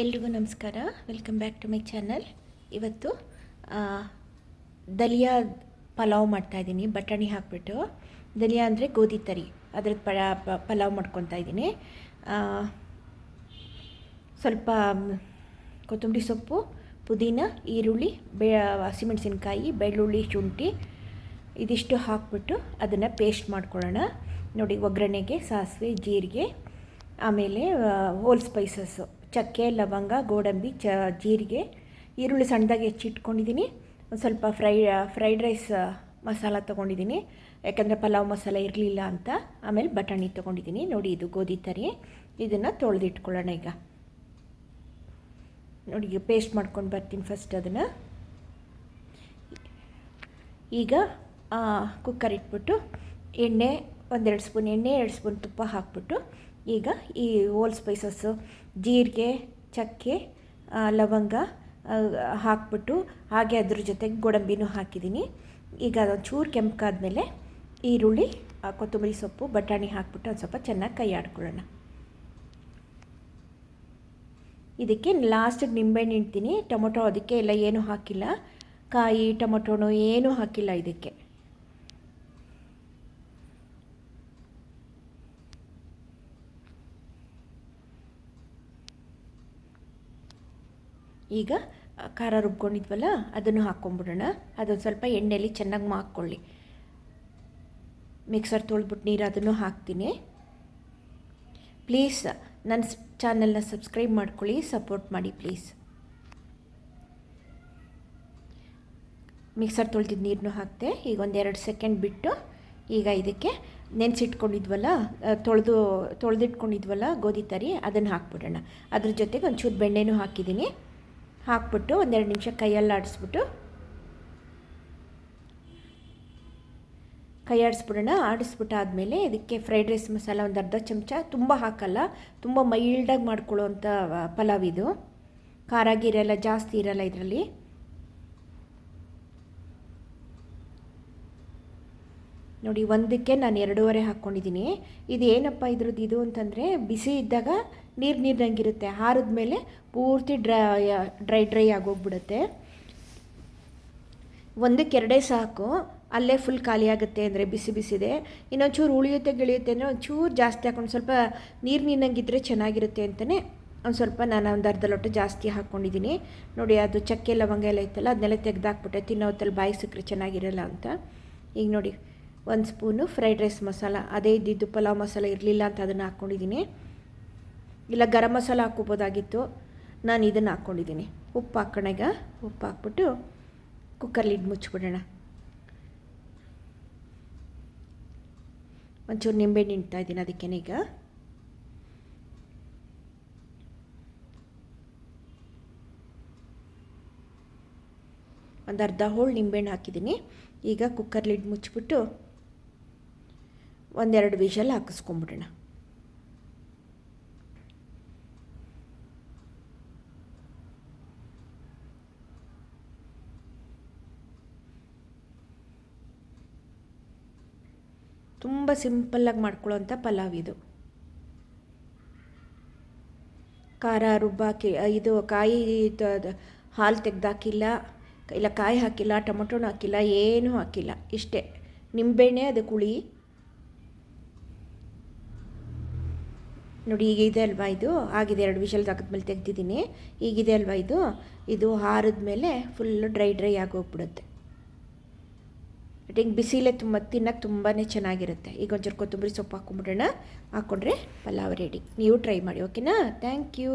ಎಲ್ರಿಗೂ ನಮಸ್ಕಾರ. Welcome back to my channel. ಇವತ್ತು ದಲಿಯಾ ಪಲಾವ್ ಮಾಡ್ತಾಯಿದ್ದೀನಿ. ಬಟಾಣಿ ಹಾಕಿಬಿಟ್ಟು ದಲಿಯಾ ಅಂದರೆ ಗೋಧಿ ತರಿ, ಅದ್ರದ್ದು ಪಲಾವ್ ಮಾಡ್ಕೊತಾ ಇದ್ದೀನಿ. ಸ್ವಲ್ಪ ಕೊತ್ತಂಬರಿ ಸೊಪ್ಪು, ಪುದೀನ, ಈರುಳ್ಳಿ, ಹಸಿಮೆಣಸಿನ್ಕಾಯಿ, ಬೆಳ್ಳುಳ್ಳಿ, ಶುಂಠಿ ಇದಿಷ್ಟು ಹಾಕ್ಬಿಟ್ಟು ಅದನ್ನು ಪೇಸ್ಟ್ ಮಾಡ್ಕೊಳ್ಳೋಣ. ನೋಡಿ, ಒಗ್ಗರಣೆಗೆ ಸಾಸಿವೆ, ಜೀರಿಗೆ, ಆಮೇಲೆ ಹೋಲ್ ಸ್ಪೈಸಸ್ಸು ಚಕ್ಕೆ, ಲವಂಗ, ಗೋಡಂಬಿ, ಜೀರಿಗೆ, ಈರುಳ್ಳಿ ಸಣ್ಣದಾಗಿ ಹೆಚ್ಚಿಟ್ಕೊಂಡಿದ್ದೀನಿ. ಒಂದು ಸ್ವಲ್ಪ ಫ್ರೈಡ್ ರೈಸ್ ಮಸಾಲ ತೊಗೊಂಡಿದ್ದೀನಿ, ಯಾಕಂದರೆ ಪಲಾವ್ ಮಸಾಲ ಇರಲಿಲ್ಲ ಅಂತ. ಆಮೇಲೆ ಬಟಾಣಿ ತೊಗೊಂಡಿದ್ದೀನಿ. ನೋಡಿ, ಇದು ಗೋಧಿ ತರಿ. ಇದನ್ನು ತೊಳೆದಿಟ್ಕೊಳ್ಳೋಣ. ನೋಡಿ, ಪೇಸ್ಟ್ ಮಾಡ್ಕೊಂಡು ಬರ್ತೀನಿ ಫಸ್ಟ್ ಅದನ್ನು. ಈಗ ಕುಕ್ಕರ್ ಇಟ್ಬಿಟ್ಟು ಎಣ್ಣೆ, 1-2 ಸ್ಪೂನ್ ಎಣ್ಣೆ, 2 ಸ್ಪೂನ್ ತುಪ್ಪ ಹಾಕ್ಬಿಟ್ಟು ಈಗ ಈ ಹೋಲ್ ಸ್ಪೈಸಸ್ಸು ಜೀರಿಗೆ, ಚಕ್ಕೆ, ಲವಂಗ ಹಾಕ್ಬಿಟ್ಟು, ಹಾಗೆ ಅದ್ರ ಜೊತೆಗೆ ಗೋಡಂಬಿನೂ ಹಾಕಿದ್ದೀನಿ. ಈಗ ಅದೊಂದು ಚೂರು ಕೆಂಪಗಾದ್ಮೇಲೆ ಈರುಳ್ಳಿ, ಕೊತ್ತಂಬರಿ ಸೊಪ್ಪು, ಬಟಾಣಿ ಹಾಕ್ಬಿಟ್ಟು ಒಂದು ಸ್ವಲ್ಪ ಚೆನ್ನಾಗಿ ಕೈ ಆಡ್ಕೊಳ್ಳೋಣ. ಇದಕ್ಕೆ ಲಾಸ್ಟಿಗೆ ನಿಂಬೆಹಣ್ಣು ಹಿಂಡ್ತೀನಿ. ಟೊಮೊಟೊ ಅದಕ್ಕೆ ಎಲ್ಲ ಏನೂ ಹಾಕಿಲ್ಲ, ಕಾಯಿ ಟೊಮೊಟೊನೂ ಏನೂ ಹಾಕಿಲ್ಲ ಇದಕ್ಕೆ. ಈಗ ಖಾರ ರುಬ್ಕೊಂಡಿದ್ವಲ್ಲ ಅದನ್ನು ಹಾಕ್ಕೊಂಬಿಡೋಣ. ಅದೊಂದು ಸ್ವಲ್ಪ ಎಣ್ಣೆಯಲ್ಲಿ ಚೆನ್ನಾಗಿ ಮಾಕ್ಕೊಳ್ಳಿ. ಮಿಕ್ಸರ್ ತೊಳೆದ್ಬಿಟ್ಟು ನೀರು ಅದನ್ನು ಹಾಕ್ತೀನಿ. ಪ್ಲೀಸ್ ನನ್ನ ಚಾನಲ್ನ ಸಬ್ಸ್ಕ್ರೈಬ್ ಮಾಡ್ಕೊಳ್ಳಿ, ಸಪೋರ್ಟ್ ಮಾಡಿ ಪ್ಲೀಸ್. ಮಿಕ್ಸರ್ ತೊಳೆದಿದ್ದು ನೀರನ್ನು ಹಾಕ್ತೆ. ಈಗ 1-2 ಸೆಕೆಂಡ್ ಬಿಟ್ಟು ಈಗ ಇದಕ್ಕೆ ನೆನೆಸಿಟ್ಕೊಂಡಿದ್ವಲ್ಲ, ತೊಳೆದಿಟ್ಕೊಂಡಿದ್ವಲ್ಲ ಗೋಧಿ ತರಿ, ಅದನ್ನು ಹಾಕ್ಬಿಡೋಣ. ಅದ್ರ ಜೊತೆಗೆ ಒಂಚೂರು ಬೆಣ್ಣೆನೂ ಹಾಕಿದ್ದೀನಿ. ಹಾಕ್ಬಿಟ್ಟು 1-2 ನಿಮಿಷ ಕೈಯಲ್ಲಿ ಆಡಿಸ್ಬಿಡೋಣ. ಆಡಿಸ್ಬಿಟ್ಟಾದಮೇಲೆ ಇದಕ್ಕೆ ಫ್ರೈಡ್ ರೈಸ್ ಮಸಾಲ ಒಂದು ಅರ್ಧ ಚಮಚ, ತುಂಬ ಹಾಕಲ್ಲ, ತುಂಬ ಮೈಲ್ಡಾಗಿ ಮಾಡ್ಕೊಳ್ಳೋವಂಥ ಪಲಾವ್ ಇದು. ಖಾರ ಗೀರೆಲ್ಲ ಜಾಸ್ತಿ ಇರಲ್ಲ ಇದರಲ್ಲಿ. ನೋಡಿ, ಒಂದಕ್ಕೆ ನಾನು 2.5 ಹಾಕ್ಕೊಂಡಿದ್ದೀನಿ. ಇದು ಏನಪ್ಪ ಇದು ಅಂತಂದರೆ, ಬಿಸಿ ಇದ್ದಾಗ ನೀರಿನಂಗಿರುತ್ತೆ, ಆರಿದ ಮೇಲೆ ಪೂರ್ತಿ ಡ್ರೈ ಆಗೋಗ್ಬಿಡುತ್ತೆ. 1ಕ್ಕೆ 2 ಸಾಕು, ಅಲ್ಲೇ ಫುಲ್ ಖಾಲಿ ಆಗುತ್ತೆ ಅಂದರೆ ಬಿಸಿದೆ. ಇನ್ನೊಂಚೂರು ಉಳಿಯುತ್ತೆ ಗಿಳಿಯುತ್ತೆ ಅಂದರೆ ಒಂಚೂರು ಜಾಸ್ತಿ ಹಾಕ್ಕೊಂಡು, ಸ್ವಲ್ಪ ನೀರಿನಂಗಿದ್ರೆ ಚೆನ್ನಾಗಿರುತ್ತೆ ಅಂತಲೇ ಒಂದು ಸ್ವಲ್ಪ ನಾನು ಒಂದು ಅರ್ಧ ಲೋಟ ಜಾಸ್ತಿ ಹಾಕ್ಕೊಂಡಿದ್ದೀನಿ. ನೋಡಿ, ಅದು ಚಕ್ಕೆ ಲವಂಗ ಎಲ್ಲ ಇತ್ತಲ್ಲ, ಅದನ್ನೆಲ್ಲ ತೆಗೆದಾಕ್ಬಿಟ್ಟೆ. ತಿನ್ನೋ ಹೊತ್ತಲ್ಲಿ ಬಾಯಿ ಸಿಕ್ಕರೆ ಚೆನ್ನಾಗಿರಲ್ಲ ಅಂತ. ಈಗ ನೋಡಿ, 1 ಸ್ಪೂನು ಫ್ರೈಡ್ ರೈಸ್ ಮಸಾಲ, ಅದೇ ಇದ್ದಿದ್ದು ಪಲಾವ್ ಮಸಾಲ ಇರಲಿಲ್ಲ ಅಂತ ಅದನ್ನು ಹಾಕ್ಕೊಂಡಿದ್ದೀನಿ. ಇಲ್ಲ ಗರಂ ಮಸಾಲ ಹಾಕ್ಕೋಬೋದಾಗಿತ್ತು, ನಾನು ಇದನ್ನು ಹಾಕ್ಕೊಂಡಿದ್ದೀನಿ. ಉಪ್ಪು ಹಾಕೋಣ. ಈಗ ಉಪ್ಪು ಹಾಕ್ಬಿಟ್ಟು ಕುಕ್ಕರ್ ಲಿಡ್ ಮುಚ್ಚಿಬಿಡೋಣ. ಒಂಚೂರು ನಿಂಬೆಹಣ್ಣು ಹಿಂಡ್ತಾ ಇದ್ದೀನಿ ಅದಕ್ಕೇ. ಈಗ ಒಂದು ಅರ್ಧ ಹೋಳು ನಿಂಬೆಹಣ್ಣು ಹಾಕಿದ್ದೀನಿ. ಈಗ ಕುಕ್ಕರ್ ಲಿಡ್ ಮುಚ್ಚಿಬಿಟ್ಟು 1-2 ವಿಷಲ್ ಹಾಕಿಸ್ಕೊಂಬಿಡೋಣ. ತುಂಬ ಸಿಂಪಲ್ಲಾಗಿ ಮಾಡ್ಕೊಳ್ಳೋವಂಥ ಪಲಾವ್ ಇದು. ಖಾರ ರುಬ್ಬಾಕಿ, ಇದು ಕಾಯಿ ಹಾಲು ತೆಗ್ದಾಕಿಲ್ಲ, ಇಲ್ಲ ಕಾಯಿ ಹಾಕಿಲ್ಲ, ಟೊಮೊಟೊನೂ ಹಾಕಿಲ್ಲ, ಏನೂ ಹಾಕಿಲ್ಲ, ಇಷ್ಟೇ ನಿಂಬೆಣ್ಣೆ, ಅದು ಹುಳಿ. ನೋಡಿ, ಈಗ ಇದೆ ಅಲ್ವಾ ಇದು, ಆಗಿದೆ. 2 ವಿಷಲ್ ಹಾಕಿದ್ಮೇಲೆ ತೆಗ್ದಿದ್ದೀನಿ. ಈಗಿದೆ ಅಲ್ವಾ ಇದು ಆರಿದ್ಮೇಲೆ ಫುಲ್ಲು ಡ್ರೈ ಆಗೋಗ್ಬಿಡುತ್ತೆ. ಹಿಂಗೆ ಬಿಸಿಲೇ ತಿನ್ನೋಕ್ಕೆ ತುಂಬಾ ಚೆನ್ನಾಗಿರುತ್ತೆ. ಈಗ ಒಂಚೂರು ಕೊತ್ತಂಬರಿ ಸೊಪ್ಪು ಹಾಕ್ಕೊಂಬಿಡೋಣ. ಹಾಕ್ಕೊಂಡ್ರೆ ಪಲಾವ್ ರೆಡಿ. ನೀವು ಟ್ರೈ ಮಾಡಿ, ಓಕೆನಾ? Thank you.